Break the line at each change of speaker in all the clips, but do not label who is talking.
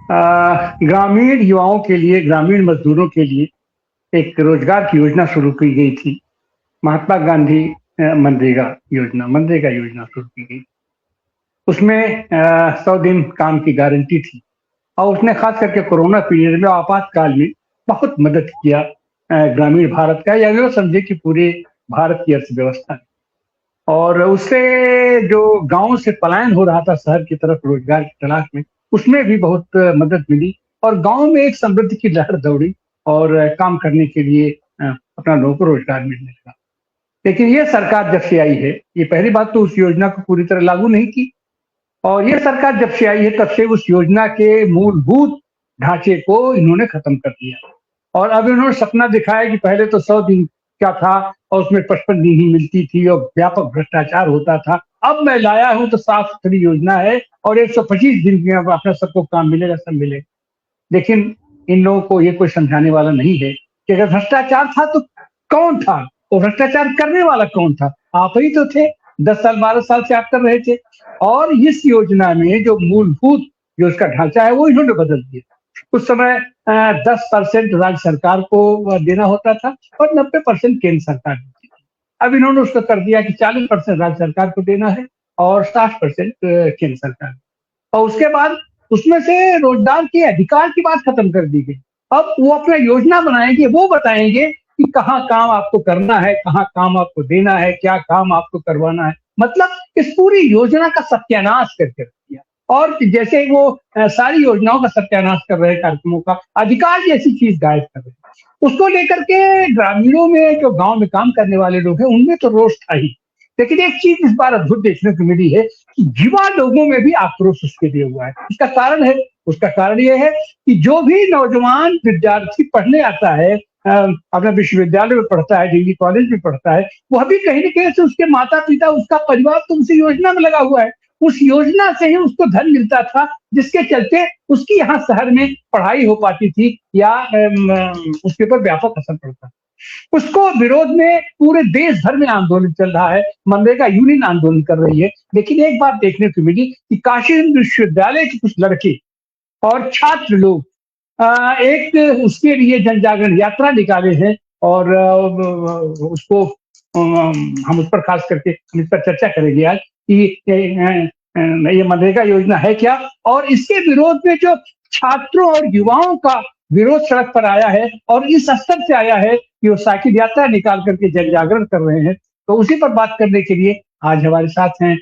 ग्रामीण युवाओं के लिए, ग्रामीण मजदूरों के लिए एक रोजगार की योजना शुरू की गई थी। महात्मा गांधी मनरेगा योजना शुरू की गई। उसमें 100 दिन काम की गारंटी थी और उसने खास करके कोरोना पीरियड में आपातकाल में बहुत मदद किया ग्रामीण भारत का, या यूँ समझे कि पूरे भारत की अर्थव्यवस्था। और उससे जो गाँव से पलायन हो रहा था शहर की तरफ रोजगार की तलाश में, उसमें भी बहुत मदद मिली और गाँव में एक समृद्धि की लहर दौड़ी और काम करने के लिए अपना लोगों को रोजगार मिलने लगा। लेकिन ये सरकार जब से आई है, ये पहली बात तो उस योजना को पूरी तरह लागू नहीं की, और ये सरकार जब से आई है तब से उस योजना के मूलभूत ढांचे को इन्होंने खत्म कर दिया। और अब इन्होंने सपना दिखाया कि पहले तो 100 दिन क्या था और उसमें 55 दिन ही मिलती थी और व्यापक भ्रष्टाचार होता था। अब मैं लाया हूं तो साफ सुथरी योजना है और 125 दिन में अब अपना सबको काम मिलेगा, सब मिलेगा। लेकिन इन लोगों को ये कोई समझाने वाला नहीं है कि अगर भ्रष्टाचार था तो कौन था, वो भ्रष्टाचार करने वाला कौन था? आप ही तो थे। 10 साल 12 साल से आप कर रहे थे। और इस योजना में जो मूलभूत जो उसका ढांचा है वो इन्होंने बदल दिया। उस समय 10% राज्य सरकार को देना होता था और 90% केंद्र सरकार देती थी। अब इन्होंने उसको कर दिया कि 40% राज्य सरकार को देना है और 60% केंद्र सरकार। और उसके बाद उसमें से रोजगार के अधिकार की बात खत्म कर दी गई। अब वो अपना योजना बनाएंगे, वो बताएंगे कि कहाँ काम आपको करना है, कहाँ काम आपको देना है, क्या काम आपको करवाना है। मतलब इस पूरी योजना का सत्यानाश करके रख दिया। और जैसे वो सारी योजनाओं का सत्यानाश कर रहे हैं, कार्यक्रमों का अधिकार जैसी चीज गायब कर रहे हैं। उसको लेकर के ग्रामीणों में, जो गांव में काम करने वाले लोग हैं, उनमें तो रोष था ही। लेकिन एक चीज इस बार अद्भुत देखने को मिली है कि युवा लोगों में भी आक्रोश उसके लिए हुआ है। उसका कारण यह है कि जो भी नौजवान विद्यार्थी पढ़ने आता है, अपना विश्वविद्यालय में पढ़ता है, डिग्री कॉलेज में पढ़ता है, वह भी कहीं ना कहीं से उसके माता पिता, उसका परिवार तो उसी योजना में लगा हुआ है। उस योजना से ही उसको धन मिलता था, जिसके चलते उसकी यहाँ शहर में पढ़ाई हो पाती थी या उसके ऊपर व्यापक असर पड़ता। उसको विरोध में पूरे देश भर में आंदोलन चल रहा है, मनरेगा यूनियन आंदोलन कर रही है। लेकिन एक बात देखने को मिली कि काशी हिंदू विश्वविद्यालय के कुछ लड़के और छात्र लोग एक उसके लिए जन जागरण यात्रा निकाले हैं और उसको हम उस पर खास करके हम इस पर चर्चा करेंगे आज कि ये मनरेगा योजना है क्या, और इसके विरोध में जो छात्रों और युवाओं का विरोध सड़क पर आया है और इस स्तर से आया है कि वो साइकिल यात्रा निकाल करके जन जागरण कर रहे हैं। तो उसी पर बात करने के लिए आज हमारे साथ हैं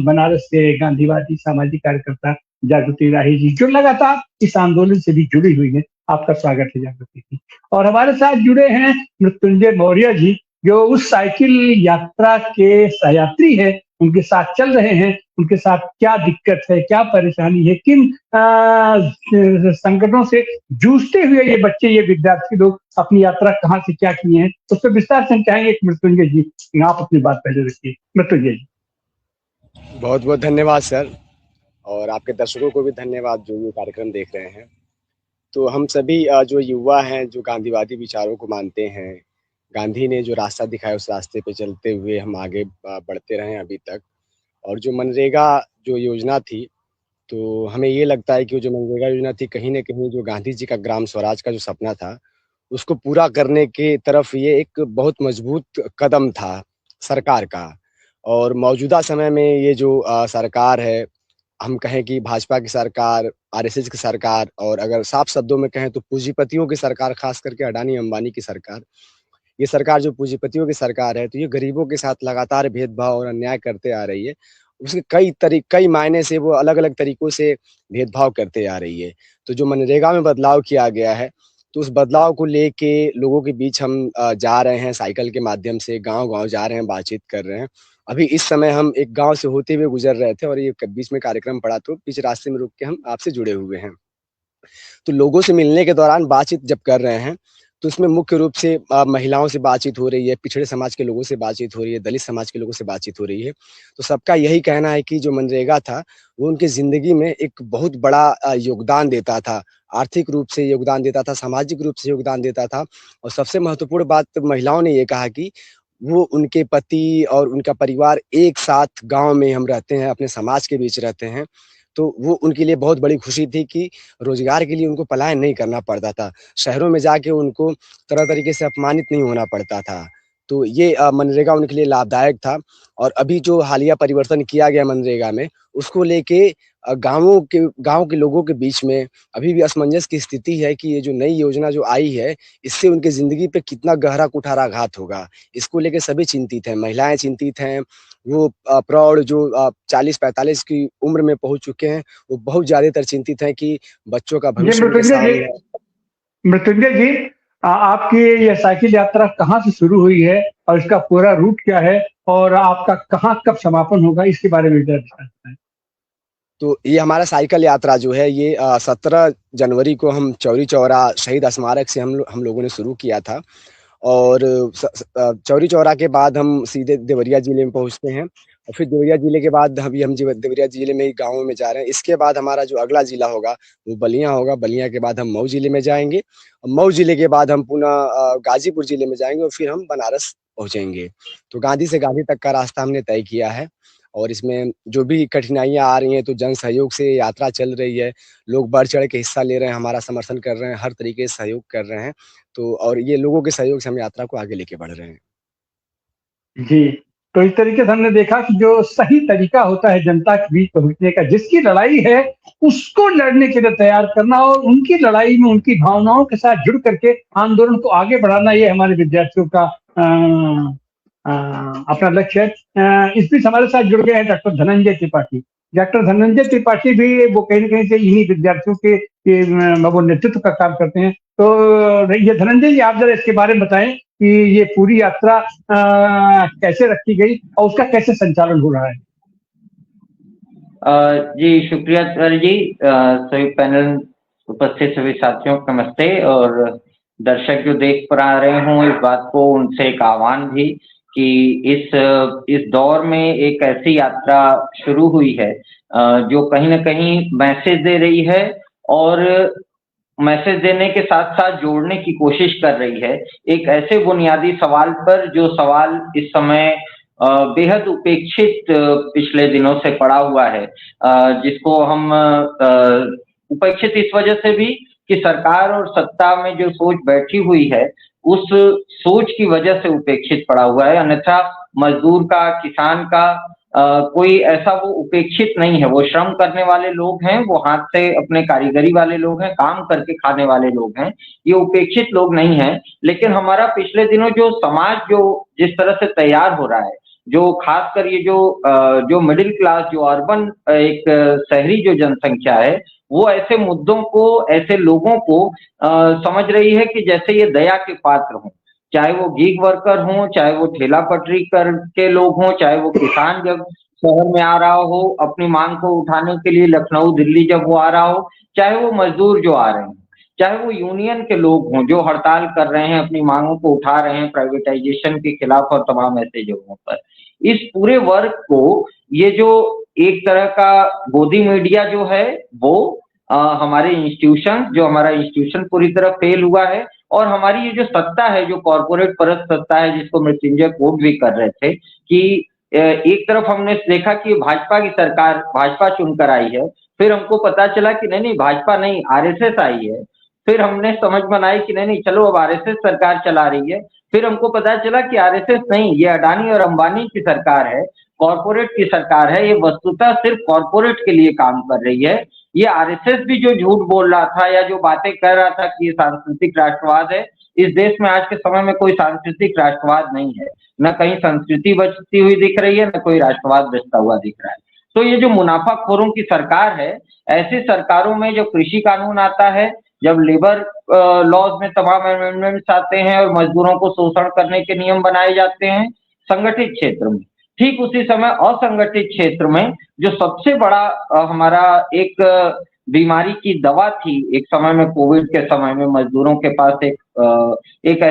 बनारस से गांधीवादी सामाजिक कार्यकर्ता जागृति राही जी, जो लगातार इस आंदोलन से भी जुड़ी हुई है। आपका स्वागत है जागृति जी। और हमारे साथ जुड़े हैं मृत्युंजय मौर्य जी, जो उस साइकिल यात्रा के सहयात्री हैं, उनके साथ चल रहे हैं। उनके साथ क्या दिक्कत है, क्या परेशानी है, किन संकटों से जूझते हुए ये बच्चे, ये विद्यार्थी लोग अपनी यात्रा कहाँ से क्या किए हैं, उस पर विस्तार से हम चाहेंगे। मृत्युंजय जी, आप अपनी बात पहले रखिए। मृत्युंजय जी।
बहुत बहुत धन्यवाद सर, और आपके दर्शकों को भी धन्यवाद जो ये कार्यक्रम देख रहे हैं। तो हम सभी जो युवा हैं, जो गांधीवादी विचारों को मानते हैं, गांधी ने जो रास्ता दिखाया उस रास्ते पे चलते हुए हम आगे बढ़ते रहे अभी तक। और जो मनरेगा जो योजना थी, तो हमें ये लगता है कि वो जो मनरेगा योजना थी, कहीं न कहीं जो गांधी जी का ग्राम स्वराज का जो सपना था, उसको पूरा करने के तरफ ये एक बहुत मजबूत कदम था सरकार का। और मौजूदा समय में ये जो सरकार है, हम कहें कि भाजपा की सरकार, आरएसएस की सरकार, और अगर साफ शब्दों में कहें तो पूंजीपतियों की सरकार, खास करके अडानी-अंबानी की सरकार। ये सरकार जो पूंजीपतियों की सरकार है, तो ये गरीबों के साथ लगातार भेदभाव और अन्याय करते आ रही है। उसके कई मायने से वो अलग-अलग तरीकों से भेदभाव करते आ रही है। तो जो मनरेगा में बदलाव किया गया है, तो उस बदलाव को लेके लोगों के बीच हम जा रहे हैं, साइकिल के माध्यम से गाँव-गाँव जा रहे हैं, बातचीत कर रहे हैं। अभी इस समय हम एक गाँव से होते हुए गुज़र रहे थे और ये बीच में कार्यक्रम पड़ा, तो बीच रास्ते में रुक के हम आपसे जुड़े हुए हैं। तो लोगों से मिलने के दौरान बातचीत जब कर रहे हैं, तो उसमें मुख्य रूप से महिलाओं से बातचीत हो रही है, पिछड़े समाज के लोगों से बातचीत हो रही है, दलित समाज के लोगों से बातचीत हो रही है। तो सबका यही कहना है कि जो मनरेगा था, वो उनकी ज़िंदगी में एक बहुत बड़ा योगदान देता था। आर्थिक रूप से योगदान देता था, सामाजिक रूप से योगदान देता था, और सबसे महत्वपूर्ण बात महिलाओं ने ये कहा कि वो, उनके पति और उनका परिवार एक साथ गाँव में हम रहते हैं, अपने समाज के बीच रहते हैं। तो वो उनके लिए बहुत बड़ी खुशी थी कि रोज़गार के लिए उनको पलायन नहीं करना पड़ता था। शहरों में जाके उनको तरह तरीके से अपमानित नहीं होना पड़ता था। तो ये मनरेगा उनके लिए लाभदायक था और अभी जो हालिया परिवर्तन किया गया मनरेगा में, उसको लेके गाँव के लोगों के बीच में अभी भी असमंजस की स्थिति है कि ये जो नई योजना जो आई है, इससे उनकी ज़िंदगी पे कितना गहरा कुठाराघात होगा। इसको लेके सभी चिंतित हैं, महिलाएँ चिंतित हैं, वो प्रौढ़ जो 40-45 की उम्र में पहुँच चुके हैं, वो बहुत ज़्यादातर चिंतित हैं कि बच्चों का
जी
भविष्य उनके
मृत्युंजय जी,
सामने है।
मृत्युंजय जी, आपकी ये साइकिल यात्रा कहाँ से शुरू हुई है और इसका पूरा रूट क्या है और आपका कहाँ कब समापन होगा, इसके बारे में जरा बताएं।
तो ये हमारा साइकिल यात्रा जो है ये 17 जनवरी को हम चौरी चौरा शहीद स्मारक से हम लोगों ने शुरू किया था और चौरी चौरा के बाद हम सीधे देवरिया ज़िले में पहुँचते हैं और फिर देवरिया ज़िले के बाद अभी हम देवरिया ज़िले में ही गाँव में जा रहे हैं। इसके बाद हमारा जो अगला ज़िला होगा वो बलिया होगा, बलिया के बाद हम मऊ ज़िले में जाएँगे और मऊ ज़िले के बाद हम पुनः गाज़ीपुर ज़िले में जाएँगे और फिर हम बनारस पहुँचेंगे। तो गाँधी से गाँधी तक का रास्ता हमने तय किया है और इसमें जो भी कठिनाइयाँ आ रही हैं तो जन सहयोग से यात्रा चल रही है। लोग बढ़-चढ़ के हिस्सा ले रहे हैं, हमारा समर्थन कर रहे हैं, हर तरीके से सहयोग कर रहे हैं। तो और ये लोगों के सहयोग से हम यात्रा को आगे लेके बढ़ रहे हैं।
जी, तो इस तरीके से हमने देखा कि जो सही तरीका होता है जनता के बीच पहुँचने का, जिसकी लड़ाई है, उसको लड़ने के लिए तैयार करना और उनकी लड़ाई में उनकी भावनाओं के साथ जुड़ करके आंदोलन को आगे बढ़ाना, ये हमारे विद्यार्थियों का अपना लक्ष्य है। इस बीच हमारे साथ जुड़ गए हैं डॉक्टर धनंजय त्रिपाठी। डॉक्टर धनंजय त्रिपाठी भी वो कहीं न कहीं से इन्हीं विद्यार्थियों के वो नेतृत्व का काम करते हैं। तो ये धनंजय जी, आप ज़रा इसके बारे में बताएँ कि ये पूरी यात्रा कैसे रखी गई और उसका कैसे संचालन हो रहा है?
जी शुक्रिया सर जी। सभी पैनल उपस्थित सभी साथियों को नमस्ते और दर्शक जो देख पा रहे हों इस बात को, उनसे एक आह्वान भी कि इस दौर में एक ऐसी यात्रा शुरू हुई है जो कहीं न कहीं मैसेज दे रही है और मैसेज देने के साथ-साथ जोड़ने की कोशिश कर रही है। एक ऐसे बुनियादी सवाल पर जो सवाल इस समय बेहद उपेक्षित पिछले दिनों से पड़ा हुआ है, जिसको हम उपेक्षित इस वजह से भी कि सरकार और सत्ता में जो सोच बैठी हुई है, उस सोच की वजह से उपेक्षित पड़ा हुआ है। अन्यथा मज़दूर का, किसान का कोई ऐसा वो उपेक्षित नहीं है। वो श्रम करने वाले लोग हैं, वो हाथ से अपने कारीगरी वाले लोग हैं, काम करके खाने वाले लोग हैं। ये उपेक्षित लोग नहीं हैं। लेकिन हमारा पिछले दिनों जो समाज जो जिस तरह से तैयार हो रहा है, जो खासकर ये जो मिडिल क्लास, जो अर्बन एक शहरी जो जनसंख्या है, वो ऐसे मुद्दों को, ऐसे लोगों को समझ रही है कि जैसे ये दया के पात्र हों। चाहे वो गिग वर्कर हों, चाहे वो ठेला पटरी कर के लोग हों, चाहे वो किसान जब शहर में आ रहा हो, अपनी माँग को उठाने के लिए लखनऊ, दिल्ली जब वो आ रहा हो, चाहे वो मज़दूर जो आ रहे हैं, चाहे वो यूनियन के लोग हों, जो हड़ताल कर रहे हैं, अपनी माँगों को उठा रहे हैं प्राइवेटाइज़ेशन के खिलाफ और तमाम ऐसे जगहों पर। इस पूरे वर्ग को ये जो एक तरह का गोदी मीडिया जो है, वो हमारे इंस्टीट्यूशन, जो हमारा इंस्टीट्यूशन पूरी तरह फेल हुआ है और हमारी ये जो सत्ता है, जो कॉर्पोरेट परस्त सत्ता है, जिसको मृत्युंजय कोट भी कर रहे थे कि एक तरफ हमने देखा कि भाजपा की सरकार, भाजपा चुनकर आई है, फिर हमको पता चला कि नहीं, भाजपा नहीं, आरएसएस आई है। फिर हमने समझ बनाई कि नहीं, चलो अब आरएसएस सरकार चला रही है। फिर हमको पता चला कि आरएसएस नहीं, ये अडानी और अंबानी की सरकार है, कॉर्पोरेट की सरकार है, ये वस्तुतः सिर्फ कॉर्पोरेट के लिए काम कर रही है। ये आरएसएस भी जो झूठ बोल रहा था या जो बातें कर रहा था कि ये सांस्कृतिक राष्ट्रवाद है, इस देश में आज के समय में कोई सांस्कृतिक राष्ट्रवाद नहीं है। न कहीं संस्कृति बचती हुई दिख रही है, न कोई राष्ट्रवाद बचता हुआ दिख रहा है। तो ये जो मुनाफाखोरों की सरकार है, ऐसी सरकारों में जब कृषि कानून आता है, जब लेबर लॉज में तमाम अमेंडमेंट्स आते हैं और मजदूरों को शोषण करने के नियम बनाए जाते हैं संगठित क्षेत्र में, ठीक उसी समय असंगठित क्षेत्र में जो सबसे बड़ा हमारा एक बीमारी की दवा थी, एक समय में कोविड के समय में मजदूरों के पास एक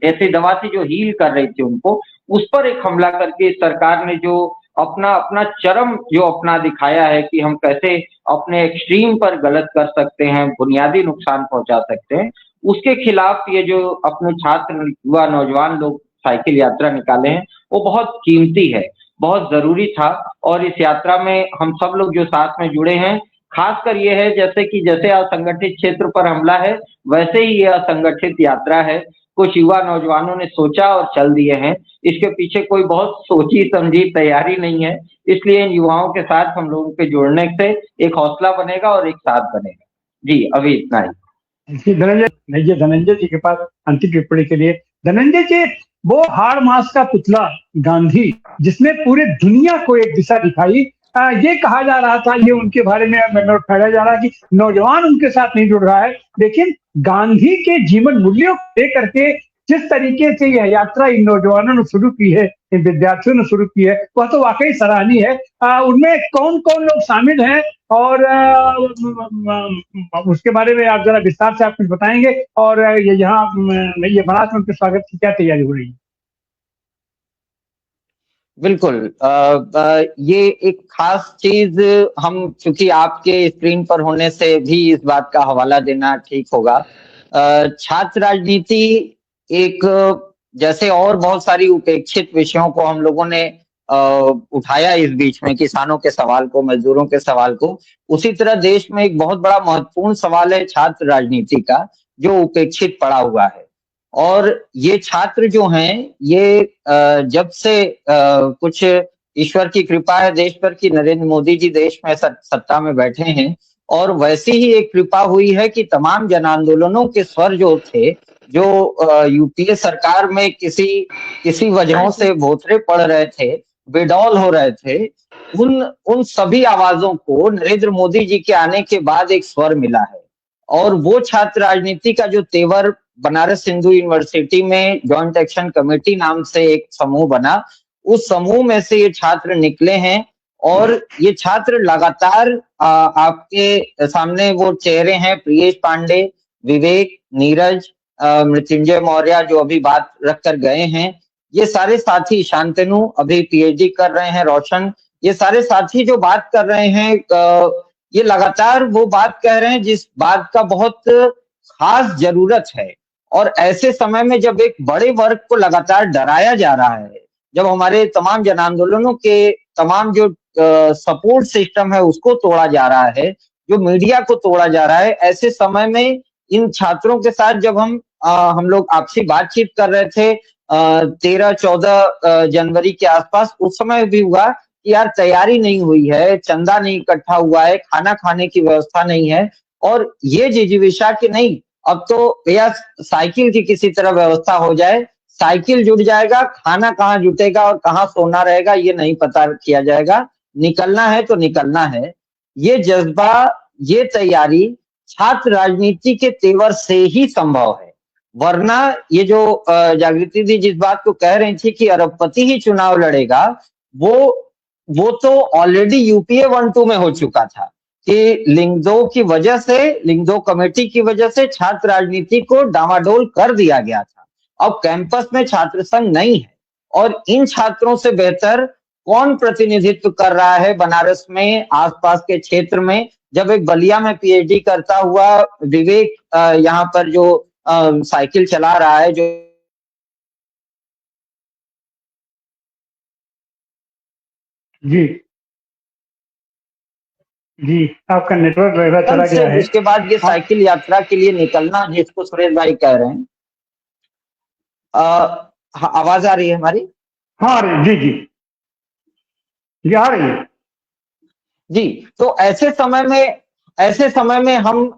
ऐसी दवा थी जो हील कर रही थी उनको, उस पर एक हमला करके इस सरकार ने जो अपना चरम जो अपना दिखाया है कि हम कैसे अपने एक्सट्रीम पर गलत कर सकते हैं, बुनियादी नुकसान पहुंचा सकते हैं, उसके खिलाफ ये जो अपने छात्र व नौजवान लोग साइकिल यात्रा निकाले हैं, वो बहुत कीमती है। बहुत जरूरी था। और इस यात्रा में हम सब लोग जो साथ में जुड़े हैं, खासकर ये है जैसे असंगठित क्षेत्र पर हमला है, वैसे ही ये असंगठित यात्रा है। कुछ युवा नौजवानों ने सोचा और चल दिए हैं। इसके पीछे कोई बहुत सोची समझी तैयारी नहीं है। इसलिए इन युवाओं के साथ हम लोगों के जुड़ने से एक हौसला बनेगा और एक साथ बनेगा। जी, अभी इतना ही।
जी धनंजय जी के पास अंतिम टिप्पणी के लिए। धनंजय जी, वो हाड़ मास का पुतला गांधी जिसने पूरे दुनिया को एक दिशा दिखाई, ये कहा जा रहा था, ये उनके बारे में फैलाया जा रहा है कि नौजवान उनके साथ नहीं जुड़ रहा है, लेकिन गांधी के जीवन मूल्यों को लेकर के जिस तरीके से यह यात्रा इन नौजवानों ने शुरू की है, इन विद्यार्थियों ने शुरू की है, वह तो वाकई सराहनीय है। उनमें कौन कौन लोग शामिल हैं और उसके बारे में आप जरा विस्तार से आप कुछ बताएंगे, और ये यहाँ ये बनारस में उनके स्वागत की क्या तैयारी हो रही है?
बिल्कुल। ये एक खास चीज, हम चूंकि आपके स्क्रीन पर होने से भी इस बात का हवाला देना ठीक होगा। छात्र राजनीति एक, जैसे और बहुत सारी उपेक्षित विषयों को हम लोगों ने उठाया इस बीच में, किसानों के सवाल को, मजदूरों के सवाल को, उसी तरह देश में एक बहुत बड़ा महत्वपूर्ण सवाल है छात्र राजनीति का, जो उपेक्षित पड़ा हुआ है। और ये छात्र जो हैं, ये जब से कुछ ईश्वर की कृपा है देश पर कि नरेंद्र मोदी जी देश में सत्ता में बैठे हैं, और वैसी ही एक कृपा हुई है कि तमाम जन आंदोलनों के स्वर जो थे, जो यूपीए सरकार में किसी वजहों से भोथरे पड़ रहे थे, बेडौल हो रहे थे, उन सभी आवाजों को नरेंद्र मोदी जी के आने के बाद एक स्वर मिला है। और वो छात्र राजनीति का जो तेवर बनारस हिंदू यूनिवर्सिटी में जॉइंट एक्शन कमेटी नाम से एक समूह बना, उस समूह में से ये छात्र निकले हैं। और ये छात्र लगातार आपके सामने वो चेहरे हैं, प्रियेश पांडे, विवेक, नीरज, मृत्युंजय मौर्य जो अभी बात रख कर गए हैं, ये सारे साथी, शांतनु अभी पीएचडी कर रहे हैं, रोशन, ये सारे साथी जो बात कर रहे हैं, ये लगातार वो बात कह रहे हैं जिस बात का बहुत खास जरूरत है। और ऐसे समय में जब एक बड़े वर्ग को लगातार डराया जा रहा है, जब हमारे तमाम जन आंदोलनों के तमाम जो सपोर्ट सिस्टम है उसको तोड़ा जा रहा है, जो मीडिया को तोड़ा जा रहा है, ऐसे समय में इन छात्रों के साथ जब हम लोग आपसी बातचीत कर रहे थे 13-14 जनवरी के आसपास, उस समय भी हुआ कि यार तैयारी नहीं हुई है, चंदा नहीं इकट्ठा हुआ है, खाना खाने की व्यवस्था नहीं है, और ये जिजीविषा कि नहीं, अब तो भैया साइकिल की किसी तरह व्यवस्था हो जाए, साइकिल जुट जाएगा, खाना कहाँ जुटेगा और कहाँ सोना रहेगा ये नहीं पता किया जाएगा, निकलना है तो निकलना है। ये जज्बा, ये तैयारी छात्र राजनीति के तेवर से ही संभव है। वरना ये जो जागृति दी जिस बात को कह रही थी कि अरबपति ही चुनाव लड़ेगा, वो तो ऑलरेडी यूपीए 1-2 में हो चुका था कि लिंगदो की वजह से, लिंगदो कमेटी की वजह से छात्र राजनीति को डामाडोल कर दिया गया था। अब कैंपस में छात्र संघ नहीं है, और इन छात्रों से बेहतर कौन प्रतिनिधित्व कर रहा है बनारस में, आसपास के क्षेत्र में, जब एक बलिया में पीएचडी करता हुआ विवेक यहाँ पर जो साइकिल चला रहा है, जो
जी जी, आपका नेटवर्क वगैरह चला गया है।
उसके बाद ये साइकिल यात्रा के लिए निकलना, जिसको सुरेश भाई कह रहे हैं, आवाज आ रही है हमारी?
हाँ, जी जी जी, आ रही है
जी। तो ऐसे समय में हम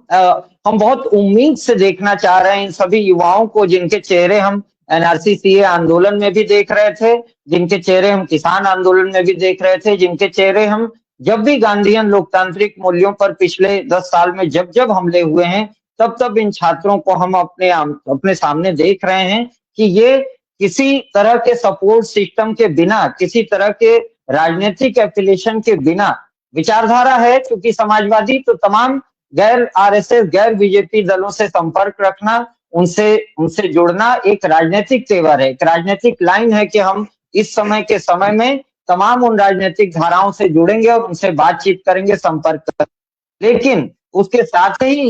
बहुत उम्मीद से देखना चाह रहे हैं इन सभी युवाओं को, जिनके चेहरे हम एनआरसी सीए आंदोलन में भी देख रहे थे, जिनके चेहरे हम किसान आंदोलन में भी देख रहे थे, जिनके चेहरे हम जब भी गांधीयन लोकतांत्रिक मूल्यों पर पिछले 10 साल में जब हमले हुए हैं, तब इन छात्रों को हम अपने सामने देख रहे हैं कि ये किसी तरह के सपोर्ट सिस्टम के बिना, किसी तरह के राजनीतिक एफिलिएशन के बिना, विचारधारा है क्योंकि समाजवादी, तो तमाम गैर आरएसएस, गैर बीजेपी दलों से संपर्क रखना, उनसे जुड़ना एक राजनीतिक तेवर है, एक राजनीतिक लाइन है कि हम इस समय में तमाम उन राजनीतिक धाराओं से जुड़ेंगे और उनसे बातचीत करेंगे, संपर्क करेंगे। लेकिन उसके साथ ही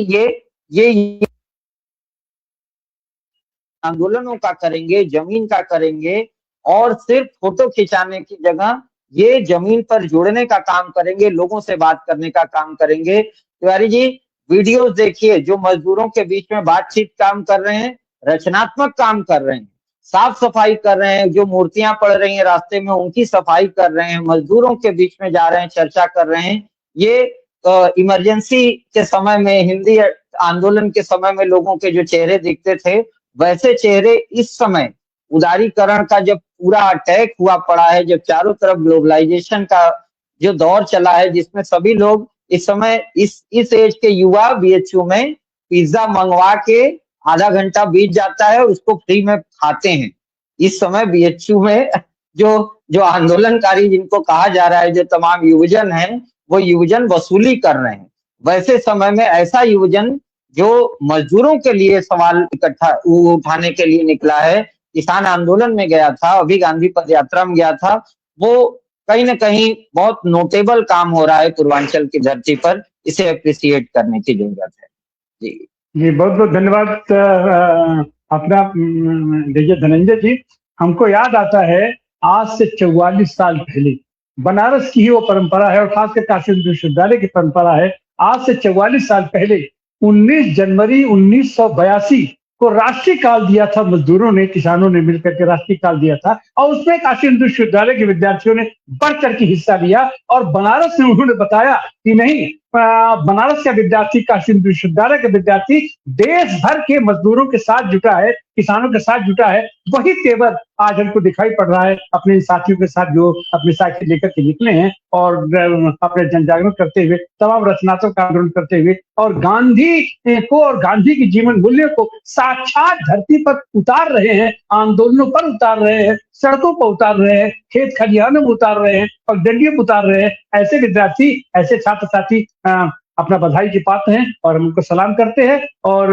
ये आंदोलनों का करेंगे, जमीन का करेंगे, और सिर्फ फोटो खिंचाने की जगह
ये जमीन पर जुड़ने का काम करेंगे, लोगों से बात करने का काम करेंगे। तिवारी जी, वीडियोस देखिए, जो मजदूरों के बीच में बातचीत काम कर रहे हैं, रचनात्मक काम कर रहे हैं, साफ सफाई कर रहे हैं, जो मूर्तियां पड़ रही हैं रास्ते में उनकी सफाई कर रहे हैं, मजदूरों के बीच में जा रहे हैं, चर्चा कर रहे हैं। ये इमरजेंसी के समय में, हिंदी आंदोलन के समय में लोगों के जो चेहरे दिखते थे, वैसे चेहरे इस समय उदारीकरण का जब पूरा अटैक हुआ पड़ा है, जब चारों तरफ ग्लोबलाइजेशन का जो दौर चला है, जिसमें सभी लोग इस समय इस एज के युवा बीएचयू में पिज्जा मंगवा के आधा घंटा बीत जाता है, उसको फ्री में खाते हैं। इस समय बीएचयू में जो आंदोलनकारी जिनको कहा जा रहा है, जो तमाम युवजन है, वो युवजन वसूली कर रहे हैं। वैसे समय में ऐसा युवजन जो मजदूरों के लिए सवाल इकट्ठा उठाने के लिए निकला है, किसान आंदोलन में गया था, अभी गांधी पद यात्रा में गया था, वो कहीं ना कहीं बहुत नोटेबल काम हो रहा है पूर्वांचल की धरती पर। इसे अप्रिशिएट करने की जरूरत है।
जी बहुत बहुत धन्यवाद अपना देखिए धनंजय जी। हमको याद आता है आज से 44 साल पहले बनारस की ही वो परंपरा है, और खासकर काशी विश्वविद्यालय की परंपरा है। आज से 44 साल पहले 19 जनवरी 1982 को राष्ट्रीय काल दिया था मजदूरों ने, किसानों ने मिलकर के राष्ट्रीय काल दिया था, और उसमें काशी हिंदू विश्वविद्यालय के विद्यार्थियों ने बढ़ चढ़ के हिस्सा लिया। और बनारस में उन्होंने बताया कि नहीं, बनारस का विद्यार्थी, काशी हिंदू विश्वविद्यालय का विद्यार्थी देश भर के मजदूरों के साथ जुटा है, किसानों के साथ जुटा है। वही तेवर आज हमको दिखाई पड़ रहा है अपने साथियों के साथ जो अपनी साइकिल लेकर के निकले हैं और अपने जन जागरण करते हुए, तमाम रचनात्मक आंदोलन करते हुए, और गांधी को और गांधी की जीवन मूल्यों को साक्षात धरती पर उतार रहे हैं, आंदोलनों पर उतार रहे हैं, सड़कों पर उतार रहे हैं, खेत खलिहानों में उतार रहे हैं, पगडंडियों पर उतार रहे हैं। ऐसे विद्यार्थी, ऐसे छात्र साथी अपना बधाई के पात्र हैं और हम उनको सलाम करते हैं। और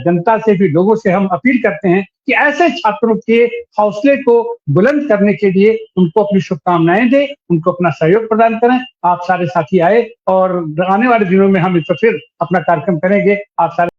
जनता से भी, लोगों से हम अपील करते हैं कि ऐसे छात्रों के हौसले को बुलंद करने के लिए उनको अपनी शुभकामनाएं दें, उनको अपना सहयोग प्रदान करें। आप सारे साथी आए और आने वाले दिनों में हम इस पर फिर अपना कार्यक्रम करेंगे। आप सारे